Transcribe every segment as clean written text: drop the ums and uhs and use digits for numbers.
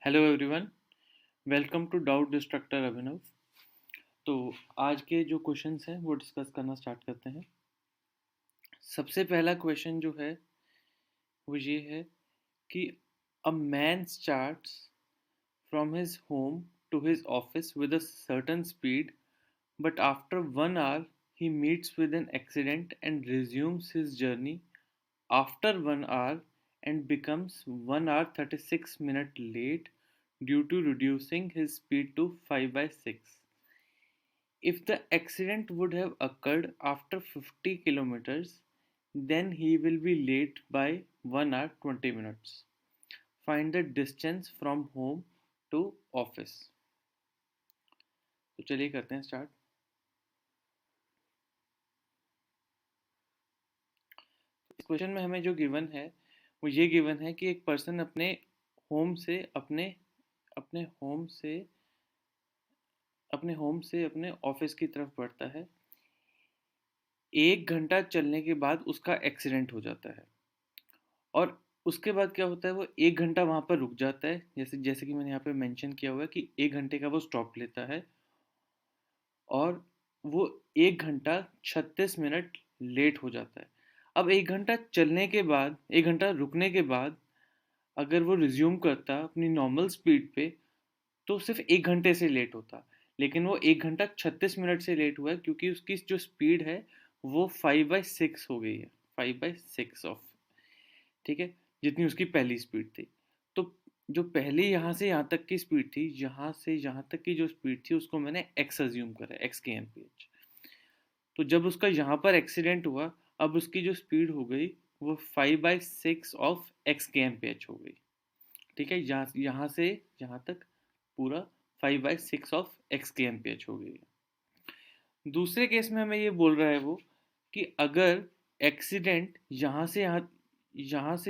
Hello everyone, welcome to doubt destructor Abhinav. तो आज के जो क्वेश्चंस हैं वो डिस्कस करना स्टार्ट करते हैं। सबसे पहला क्वेश्चन जो है वो ये है कि a man starts from his home to his office with a certain speed, but after 1 hour he meets with an accident and resumes his journey after 1 hour and becomes 1 hour 36 minutes late due to reducing his speed to 5 by 6. If the accident would have occurred after 50 kilometers, then he will be late by 1 hour 20 minutes. Find the distance from home to office. तो चलिए करते हैं start. इस question में हमें जो given है वो ये गिवन है कि एक पर्सन होम से अपने अपने होम से अपने ऑफिस की तरफ बढ़ता है। 1 घंटा चलने के बाद उसका एक्सीडेंट हो जाता है और उसके बाद क्या होता है, वो 1 घंटा वहाँ पर रुक जाता है। जैसे जैसे कि मैंने यहाँ पे मेंशन किया हुआ है कि 1 घंटे का वो स्टॉप लेता है और वो 1 घंटा 36 मिनट लेट हो जाता है। अब 1 घंटा चलने के बाद, 1 घंटा रुकने के बाद अगर वो रिज्यूम करता अपनी नॉर्मल स्पीड पे तो सिर्फ 1 घंटे से लेट होता, लेकिन वो 1 घंटा 36 मिनट से लेट हुआ है क्योंकि उसकी जो स्पीड है वो 5/6 हो गई है। 5/6 ऑफ, ठीक है, जितनी उसकी पहली स्पीड थी। तो जो पहली यहाँ से यहाँ तक की स्पीड थी, यहाँ से यहाँ तक की जो स्पीड थी उसको मैंने एक्स अज्यूम करा, एक्स के एम पी एच। तो जब उसका यहाँ पर एक्सीडेंट हुआ, अब उसकी जो स्पीड हो गई वो 5/6 ऑफ एक्स के एम पी एच हो गई। ठीक है, यहाँ यहाँ से यहाँ तक पूरा 5/6 ऑफ एक्स के एम पी एच हो गई है। दूसरे केस में हमें ये बोल रहा है वो कि अगर एक्सीडेंट यहाँ से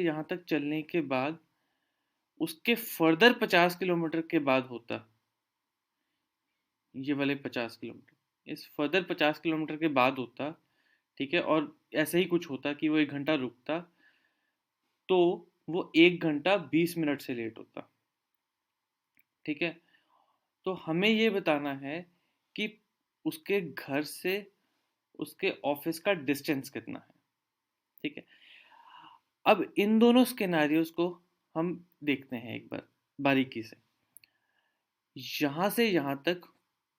यहाँ तक चलने के बाद उसके फर्दर 50 किलोमीटर के बाद होता, ये वाले 50 किलोमीटर इस फर्दर 50 किलोमीटर के बाद होता, ठीक है, और ऐसे ही कुछ होता कि वो 1 घंटा रुकता, तो वो 1 घंटा 20 मिनट से लेट होता। ठीक है, तो हमें ये बताना है कि उसके घर से उसके ऑफिस का डिस्टेंस कितना है। ठीक है, अब इन दोनों स्केनारियोस को हम देखते हैं एक बार बारीकी से। यहाँ से यहाँ तक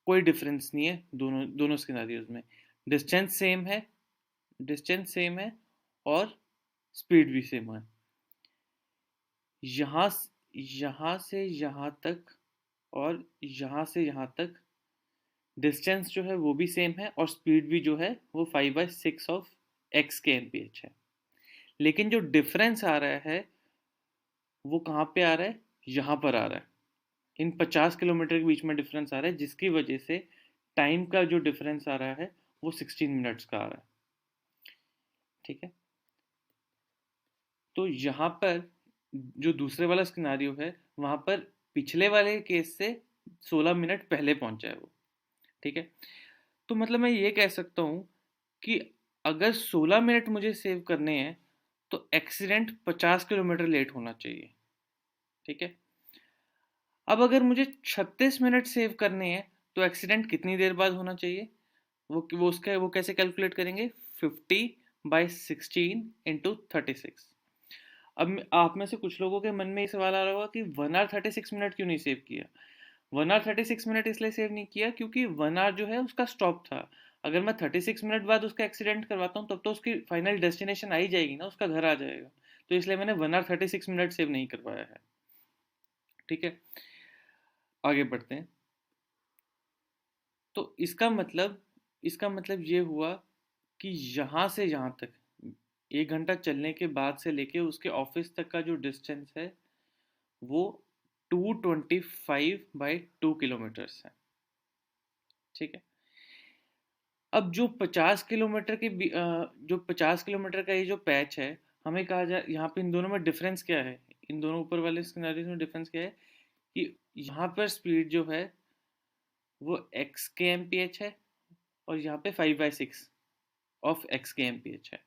कोई डिफरेंस नहीं है दोनों दोनों स्केनारियोस में। डिस्टेंस सेम है, डिस्टेंस सेम है और स्पीड भी सेम है। यहाँ यहाँ से यहाँ तक और यहाँ से यहाँ तक डिस्टेंस जो है वो भी सेम है और स्पीड भी जो है वो 5/6 ऑफ एक्स के एम पी एच है। लेकिन जो डिफरेंस आ रहा है वो कहाँ पे आ रहा है, यहाँ पर आ रहा है। इन 50 किलोमीटर के बीच में डिफरेंस आ रहा है, जिसकी वजह से टाइम का जो डिफरेंस आ रहा है वो 16 मिनट्स का आ रहा है। ठीक है, तो यहाँ पर जो दूसरे वाला सिनेरियो है वहाँ पर पिछले वाले केस से 16 मिनट पहले पहुंचा है वो। ठीक है, तो मतलब मैं ये कह सकता हूँ कि अगर 16 मिनट मुझे सेव करने हैं तो एक्सीडेंट 50 किलोमीटर लेट होना चाहिए। ठीक है, अब अगर मुझे 36 मिनट सेव करने हैं तो एक्सीडेंट कितनी देर बाद होना चाहिए, वो कैसे कैलकुलेट करेंगे, 50/16 × 36। अब आप में से कुछ लोगों के मन में ये सवाल आ रहा होगा कि 1 hour 36 मिनट क्यों नहीं सेव किया। 1 hour 36 मिनट इसलिए सेव नहीं किया क्योंकि 1 hour जो है उसका स्टॉप था। अगर मैं 36 मिनट बाद उसका एक्सीडेंट करवाता हूँ तब तो उसकी फाइनल डेस्टिनेशन आ ही जाएगी ना, उसका घर आ जाएगा। तो इसलिए मैंने 1 hour 36 मिनट सेव नहीं करवाया है। ठीक है, आगे बढ़ते हैं। तो इसका मतलब ये हुआ कि यहाँ से यहाँ तक 1 घंटा चलने के बाद से लेके उसके ऑफिस तक का जो डिस्टेंस है वो 225/2 किलोमीटर्स है। ठीक है, अब जो 50 किलोमीटर का ये जो पैच है, हमें कहा जाए यहाँ पे इन दोनों में डिफरेंस क्या है, इन दोनों ऊपर वाले सिनेरियोस में डिफरेंस क्या है कि यहाँ पर स्पीड जो है वो एक्स के एम पी एच है और यहाँ पे 5/6 ऑफ एक्स के एम पी एच है।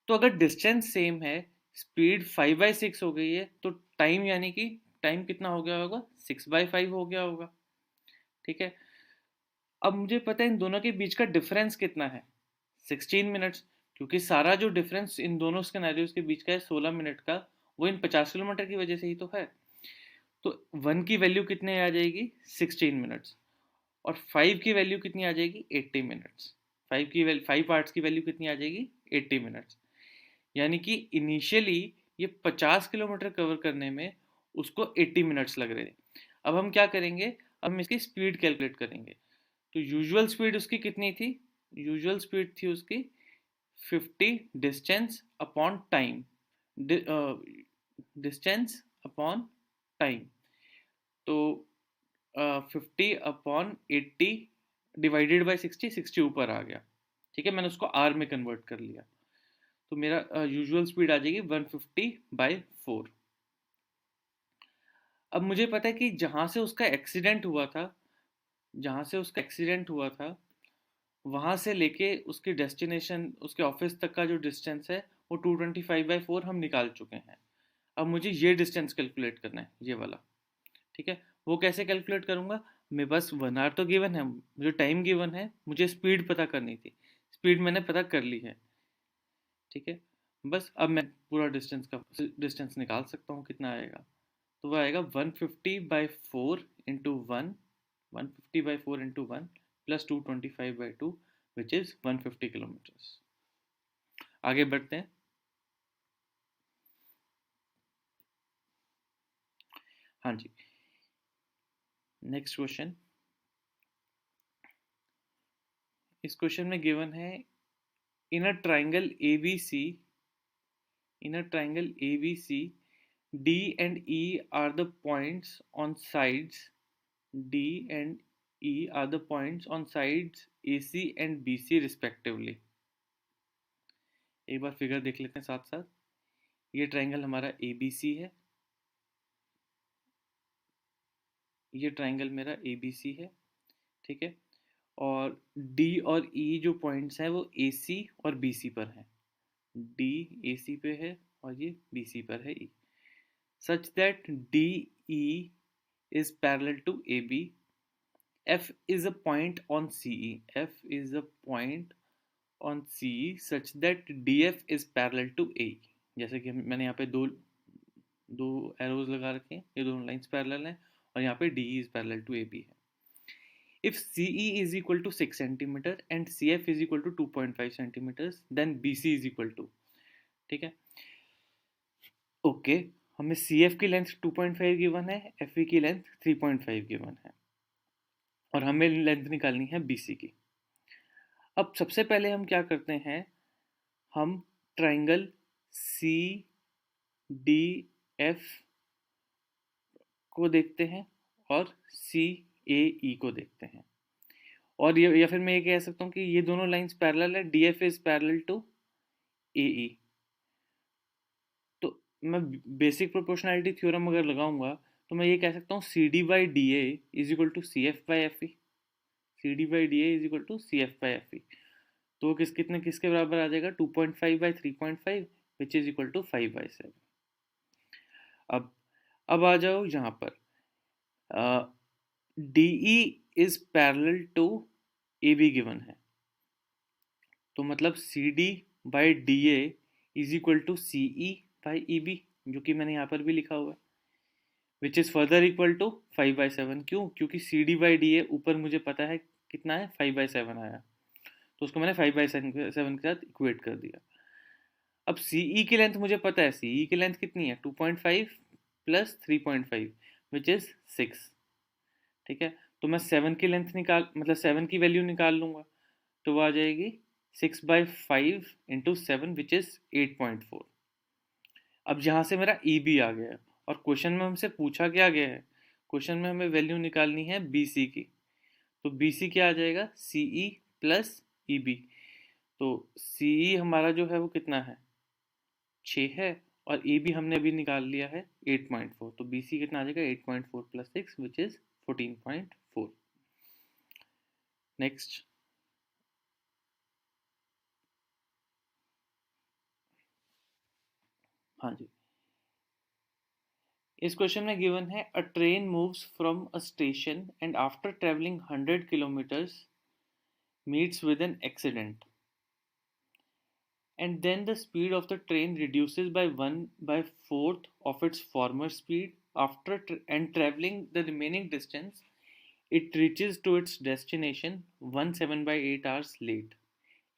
तो अगर डिस्टेंस सेम है, स्पीड 5/6 हो गई है, तो टाइम यानी कि टाइम कितना हो गया होगा, 6/5 हो गया होगा। ठीक है, अब मुझे पता है इन दोनों के बीच का डिफरेंस कितना है, 16 मिनट्स, क्योंकि सारा जो डिफरेंस इन दोनों स्केनारियोज के बीच का है 16 मिनट का, वो इन 50 किलोमीटर की वजह से ही तो है। तो 1 की वैल्यू कितने आ जाएगी, 16 मिनट्स, और 5 की वैल्यू कितनी आ जाएगी, 80 मिनट्स। 5 आवर्स की वैल्यू कितनी आ जाएगी, 80 मिनट्स। यानी कि इनिशियली ये 50 किलोमीटर कवर करने में उसको 80 मिनट्स लग रहे थे। अब हम क्या करेंगे, अब हम इसकी स्पीड कैलकुलेट करेंगे। तो यूजुअल स्पीड उसकी कितनी थी, यूजुअल स्पीड थी उसकी 50 distance upon time, distance upon time. तो 50/80 डिवाइडेड बाई 60 ऊपर आ गया। ठीक है, मैंने उसको आर में कन्वर्ट कर लिया, तो मेरा यूजुअल स्पीड आ जाएगी 150/4। अब मुझे पता है कि जहाँ से उसका एक्सीडेंट हुआ था, जहाँ से उसका एक्सीडेंट हुआ था वहाँ से लेके उसकी डेस्टिनेशन, उसके ऑफिस तक का जो डिस्टेंस है वो 225/4 हम निकाल चुके हैं। अब मुझे ये डिस्टेंस कैलकुलेट करना है, ये वाला। ठीक है, वो कैसे कैलकुलेट करूँगा, मेरे पास 1 आवर तो गिवन है, मुझे टाइम गिवन है, मुझे स्पीड पता करनी थी, स्पीड मैंने पता कर ली है। ठीक है, बस अब मैं पूरा डिस्टेंस निकाल सकता हूँ कितना आएगा। तो वो आएगा 150/4 into 150/4 into 1 plus 225/2 which is 150 kilometres. आगे बढ़ते हैं। हाँ जी, नेक्स्ट क्वेश्चन। इस क्वेश्चन में गिवन है in a triangle ABC, in a triangle ABC, D and E are the points on sides. D and E are the points on sides AC and BC respectively. एक बार figure देख लेते हैं साथ साथ। ये triangle हमारा ABC है, ये ट्राइंगल मेरा ABC है। ठीक है, और D और E जो पॉइंट्स हैं वो AC और BC पर हैं। D AC पे है और ये BC पर है E, such that DE is parallel to AB. F is a point on CE. F is a point on CE such that DF is parallel to AE. जैसे कि मैंने यहाँ पे दो दो एरोज लगा रखे हैं, ये दोनों लाइंस पैरेलल हैं, और यहाँ पे DE is parallel to AB है। If CE is equal to 6 cm and CF is equal to 2.5 cm, then BC is equal to, ठीक है, ओके, हमें CF की लेंथ 2.5 गिवन है, FE की लेंथ 3.5 गिवन है, और हमें लेंथ निकालनी है BC की। अब सबसे पहले हम क्या करते हैं, हम ट्राइंगल सी डी एफ को देखते हैं और सी ए ई को देखते हैं, और ये या फिर मैं ये कह सकता हूँ कि ये दोनों लाइंस पैरेलल है, D F is parallel to A E. तो मैं बेसिक प्रोपोर्शनैलिटी थ्योरम अगर लगाऊंगा तो मैं ये कह सकता हूँ C D by D A is equal to C F by F E, C D by D A is equal to C F by F E. तो वो किसके बराबर आ जाएगा, 2.5/3.5 विच इज इक्वल टू 5/7। अब आ जाओ यहाँ पर, D E is parallel to A B given है, तो मतलब C D by D A is equal to C E by E B, जो कि मैंने यहाँ पर भी लिखा हुआ है, which is further equal to 5/7। क्यों, क्योंकि C D by D A ऊपर मुझे पता है कितना है, 5/7 आया, तो उसको मैंने 5/7 के साथ इक्वेट कर दिया। अब सीई की लेंथ मुझे पता है, सीई की लेंथ कितनी है, 2.5 प्लस 3.5 विच इज 6। ठीक है, तो मैं 7 की लेंथ निकाल, मतलब 7 की वैल्यू निकाल लूंगा, तो वो आ जाएगी 6/5 इंटू 7 विच इज 8.4। अब यहाँ से मेरा ई बी आ गया है, और क्वेश्चन में हमसे पूछा क्या गया है, क्वेश्चन में हमें वैल्यू निकालनी है बी सी की। तो बी सी क्या आ जाएगा, सी ई प्लस ई बी। तो सी ई हमारा जो है वो कितना है, 6 है, और ए बी हमने अभी निकाल लिया है 8.4, तो बी सी कितना आ जाएगा, 8.4 प्लस 6 विच इज 14.4। नेक्स्ट, हाँ जी, इस क्वेश्चन में गिवन है अ train moves from a station and after travelling 100 kilometres meets with an accident and then the speed of the train reduces by 1 by fourth of its former speed after and traveling the remaining distance it reaches to its destination 17 by 8 hours late.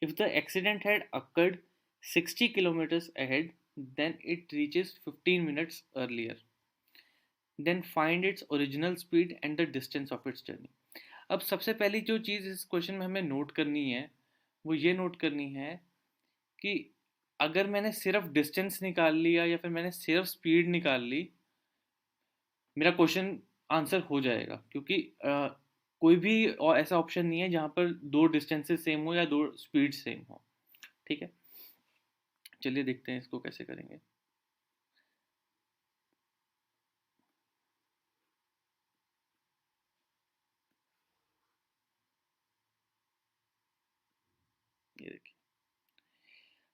If the accident had occurred 60 kilometers ahead, then it reaches 15 minutes earlier. Then find its original speed and the distance of its journey. अब सबसे पहली जो चीज़ इस question में हमें note करनी है वो ये नोट करनी है कि अगर मैंने सिर्फ डिस्टेंस निकाल लिया या फिर मैंने सिर्फ स्पीड निकाल ली, मेरा क्वेश्चन आंसर हो जाएगा, क्योंकि कोई भी और ऐसा ऑप्शन नहीं है जहाँ पर दो डिस्टेंसेस सेम हो या दो स्पीड सेम हो। ठीक है, चलिए देखते हैं इसको कैसे करेंगे। ये देखिए,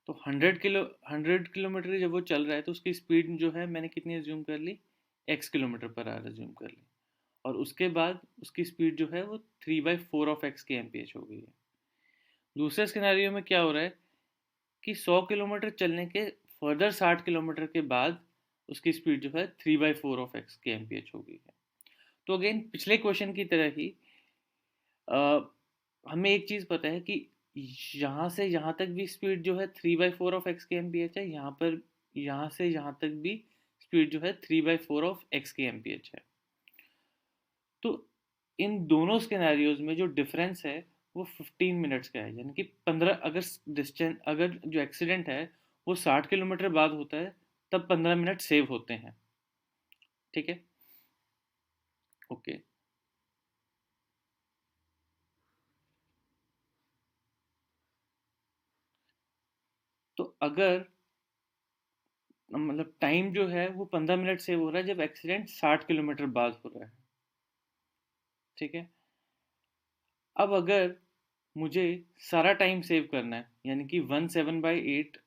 तो 100 किलोमीटर जब वो चल रहा है तो उसकी स्पीड जो है मैंने कितनी एज्यूम कर ली, x kilometre per hour assume कर ली, और उसके बाद उसकी स्पीड जो है वो 3/4 ऑफ x के एम हो गई है। दूसरे सिनेरियो में क्या हो रहा है कि 100 किलोमीटर चलने के फर्दर 60 किलोमीटर के बाद उसकी स्पीड जो है 3/4 ऑफ x के एम हो गई है। तो अगेन पिछले क्वेश्चन की तरह ही हमें एक चीज़ पता है कि यहाँ से यहाँ तक भी स्पीड जो है 3/4 ऑफ x के एम है, यहाँ से यहाँ तक भी स्पीड जो है 3/4 ऑफ x के एम है। तो इन दोनों स्केनारियोज में जो डिफरेंस है वो 15 मिनट्स का है, यानी कि 15, अगर जो एक्सीडेंट है वो 60 किलोमीटर बाद होता है तब 15 मिनट सेव होते हैं। ठीक है, ओके। तो अगर मतलब टाइम जो है वो 15 मिनट सेव हो रहा है जब एक्सीडेंट 60 किलोमीटर बाद हो रहा है। ठीक है, अब अगर मुझे सारा टाइम सेव करना है, यानी कि 1/7/8,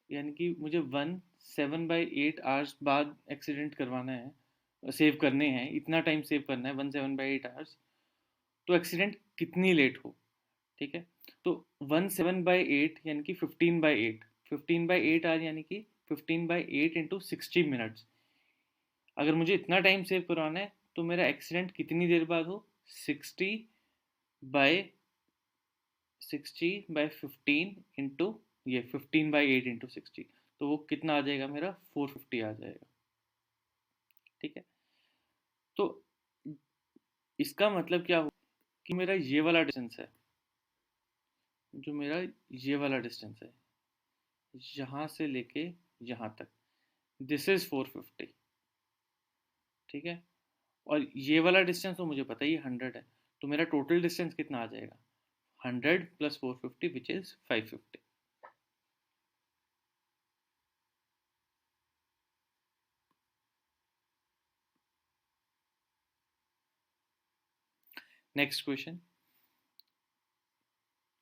यानी कि मुझे 1/7/8 आवर्स बाद एक्सीडेंट करवाना है, सेव करने हैं, इतना टाइम सेव करना है 1/7/8 आवर्स, तो एक्सीडेंट कितनी लेट हो। ठीक है, तो 1/7/8 यानी कि 15/8, 15/8 आवर यानी कि 15/8 इंटू 60 मिनट्स। अगर मुझे इतना टाइम सेव करवाना है तो मेरा एक्सीडेंट कितनी देर बाद हो, 60/15 इंटू ये 15/8 इंटू 60, तो वो कितना आ जाएगा, मेरा 450 आ जाएगा। ठीक है, तो इसका मतलब क्या हो कि मेरा ये वाला डिस्टेंस है, जो मेरा ये वाला डिस्टेंस है यहाँ से लेके यहाँ तक, दिस इज 450। ठीक है, और ये वाला डिस्टेंस तो मुझे पता ही 100 है, तो मेरा टोटल डिस्टेंस कितना आ जाएगा, 100 plus 450 which is 550। Next question,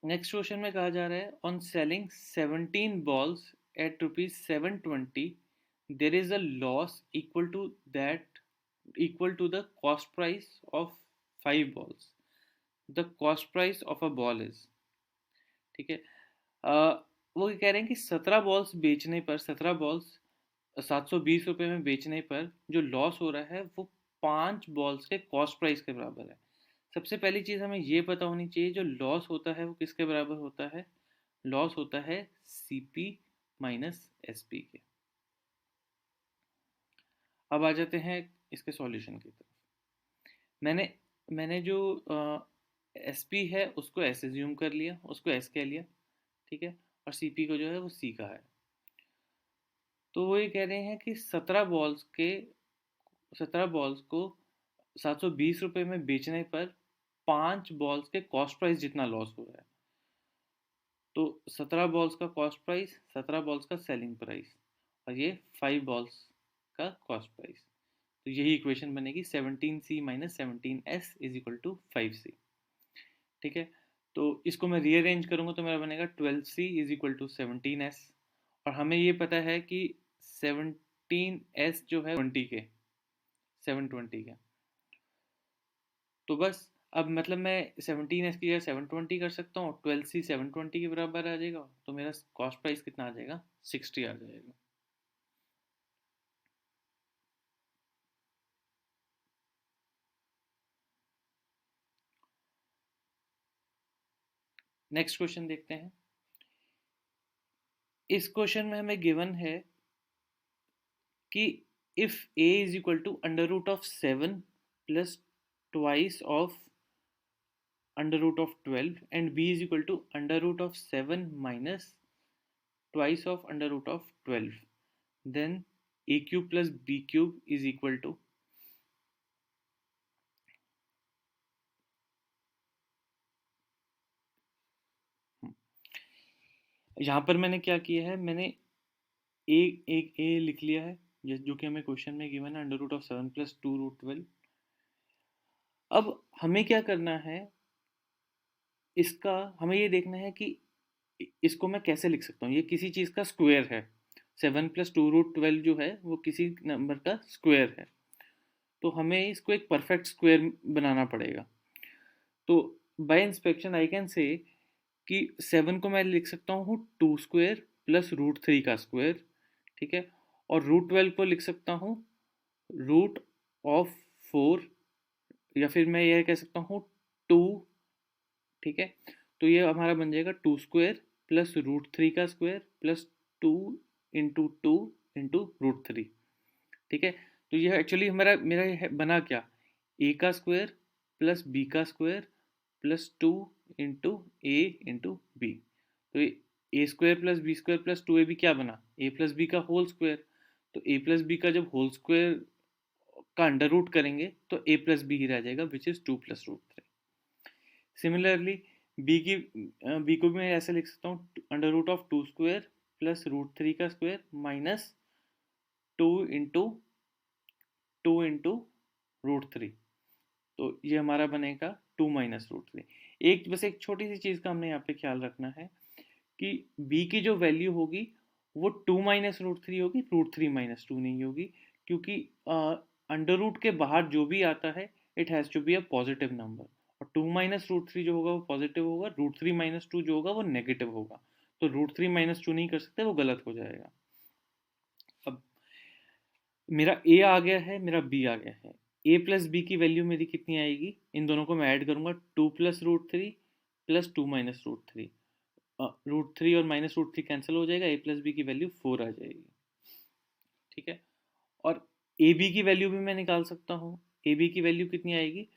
next question में कहा जा रहा है on selling 17 balls at ₹720 there is a loss equal to the cost price of 5 balls। The cost price of a ball is. ठीक है, वो कह रहे हैं कि 17 बॉल्स बेचने पर, 17 बॉल्स 720 रुपये में बेचने पर जो लॉस हो रहा है वो 5 बॉल्स के कॉस्ट प्राइस के बराबर है। सबसे पहली चीज़ हमें ये पता होनी चाहिए, जो लॉस होता है वो किसके बराबर होता है, लॉस होता है CP माइनस SP के। अब आ जाते हैं इसके सॉल्यूशन की तरफ। मैंने मैंने जो SP है उसको S एज्यूम कर लिया, उसको S कह लिया। ठीक है, और CP को जो है वो C का है। तो वो ये कह रहे हैं कि 17 बॉल्स को 720 रुपये में बेचने पर 5 बॉल्स के कॉस्ट प्राइस जितना लॉस हो रहा है। तो 17 बॉल्स का कॉस्ट प्राइस, 17 बॉल्स का सेलिंग प्राइस, और ये 5 बॉल्स का कॉस्ट प्राइस। तो यही इक्वेशन बनेगी 17C minus 17S is equal to 5C। ठीक है, तो इसको मैं रीअरेंज करूँगा तो मेरा बनेगा 12C is equal to 17S। और हमें ये पता है कि 17S जो है 20 के, 720 का। तो बस अब मतलब मैं 17S की जगह 720 कर सकता हूँ, 12C 720 के बराबर आ जाएगा, तो मेरा कॉस्ट प्राइस कितना आ जाएगा, 60 आ जाएगा। नेक्स्ट क्वेश्चन देखते हैं। इस क्वेश्चन में हमें गिवन है कि if a is equal to under root of 7 plus twice of under root of 12 and b is equal to under root of 7 minus twice of under root of 12, then a cube plus b cube is equal to, यहाँ पर मैंने क्या किया है, मैंने एक ए लिख लिया है जो कि हमें क्वेश्चन में गिवन है, under root of 7 plus 2 root 12। अब हमें क्या करना है, इसका हमें ये देखना है कि इसको मैं कैसे लिख सकता हूँ, ये किसी चीज़ का स्क्वायर है। 7 प्लस 2 रूट 12 जो है वो किसी नंबर का स्क्वायर है, तो हमें इसको एक परफेक्ट स्क्वायर बनाना पड़ेगा। तो bye inspection I can say कि 7 को मैं लिख सकता हूँ 2 स्क्वायर प्लस रूट 3 का स्क्वायर, ठीक है, और रूट 12 को लिख सकता हूँ रूट ऑफ 4, या फिर मैं यह कह सकता हूँ 2, ठीक है। तो ये हमारा बन जाएगा 2 स्क्वायर प्लस रूट 3 का square plus 2 into 2 into root 3, ठीक है। तो ये एक्चुअली हमारा मेरा बना क्या, ए का स्क्वायर प्लस बी का square plus 2 into A into B. तो A square plus B square plus 2ab क्या बना, ए प्लस बी का होल स्क्वायर। तो ए प्लस बी का जब होल स्क्वायर का अंडर रूट करेंगे तो ए प्लस बी ही रह जाएगा, which is 2 plus root 3। Similarly B को भी मैं ऐसे लिख सकता हूँ under root of 2 square plus root 3 का square minus 2 into 2 into root 3। तो ये हमारा बनेगा 2 माइनस रूट 3। एक बस एक छोटी सी चीज़ का हमने यहाँ पे ख्याल रखना है कि b की जो वैल्यू होगी वो 2 माइनस रूट 3 होगी, रूट 3 माइनस 2 नहीं होगी, क्योंकि अंडर रूट के बाहर जो भी आता है it has to be a positive number, और 2 माइनस रूट 3 जो होगा वो पॉजिटिव होगा, रूट 3 माइनस 2 जो होगा वो नेगेटिव होगा। तो रूट 3 माइनस 2 नहीं कर सकते, वो गलत हो जाएगा। अब मेरा a आ गया है, मेरा b आ गया है। a प्लस बी की वैल्यू मेरी कितनी आएगी, इन दोनों को मैं ऐड करूंगा, 2 plus root 3 plus 2 minus root 3। Root 3 और माइनस रूट 3 कैंसिल हो जाएगा, a प्लस बी की वैल्यू 4 आ जाएगी, ठीक है। और ए बी की वैल्यू भी मैं निकाल सकता हूँ, ए बी की वैल्यू कितनी आएगी,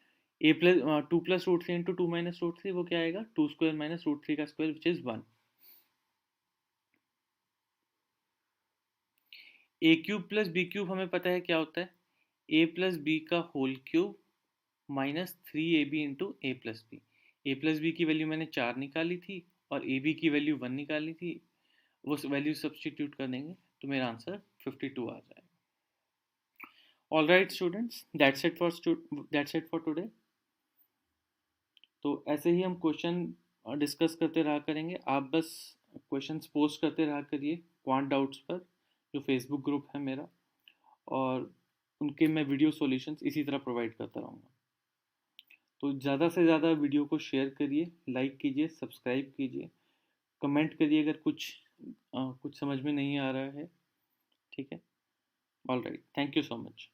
A plus 2 plus root 3 into 2 minus root 3, वो क्या आएगा, 2 स्क्वायर माइनस रूट 3 का square which is 1। A cube plus B cube हमें पता है क्या होता है, ए प्लस बी का whole cube minus 3ab into A plus B. A plus B की वैल्यू मैंने 4 निकाली थी और ए बी की वैल्यू 1 निकाली थी, वो वैल्यू सब्सटीट्यूट कर देंगे तो मेरा आंसर 52 आ जाएगा। All right students, that's it for today. तो ऐसे ही हम क्वेश्चन डिस्कस करते रहा करेंगे, आप बस क्वेश्चंस पोस्ट करते रहा करिए क्वांट डाउट्स पर, जो फेसबुक ग्रुप है मेरा, और उनके मैं वीडियो सॉल्यूशंस इसी तरह प्रोवाइड करता रहूँगा। तो ज़्यादा से ज़्यादा वीडियो को शेयर करिए, लाइक कीजिए, सब्सक्राइब कीजिए, कमेंट करिए अगर कुछ समझ में नहीं आ रहा है, ठीक है। All right, thank you so much.